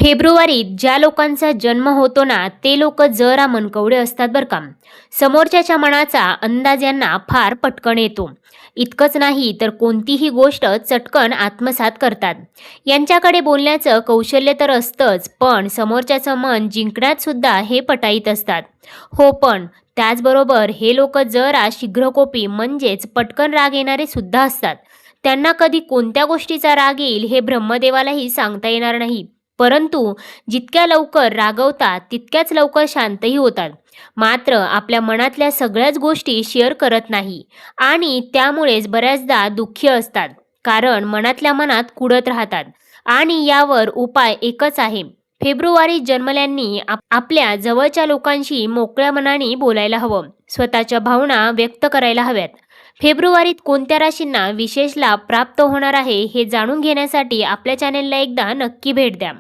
फेब्रुवारीत ज्या लोकांचा जन्म होतो ना ते लोक जरा मनकवडे असतात बरं का. समोरच्याच्या मनाचा अंदाज यांना फार पटकन येतो. इतकंच नाही तर कोणतीही गोष्ट चटकन आत्मसात करतात. यांच्याकडे बोलण्याचं कौशल्य तर असतंच, पण समोरच्याचं मन जिंकण्यात सुद्धा हे पटाईत असतात. हो, पण त्याचबरोबर हे लोक जरा शीघ्रकोपी म्हणजेच पटकन राग येणारे सुद्धा असतात. त्यांना कधी कोणत्या गोष्टीचा राग येईल हे ब्रह्मदेवालाही सांगता येणार नाही. परंतु जितक्या लवकर रागवतात तितक्याच लवकर शांतही होतात. मात्र आपल्या मनातल्या सगळ्याच गोष्टी शेअर करत नाही आणि त्यामुळेच बऱ्याचदा दुःखी असतात. कारण मनातल्या मनात कुढत राहतात. आणि यावर उपाय एकच आहे. फेब्रुवारीत जन्मल्यांनी आपल्या जवळच्या लोकांशी मोकळ्या मनाने बोलायला हवं. स्वतःच्या भावना व्यक्त करायला हव्यात. फेब्रुवारीत कोणत्या राशींना विशेष लाभ प्राप्त होणार आहे हे जाणून घेण्यासाठी आपल्या चॅनेलला एकदा नक्की भेट द्या.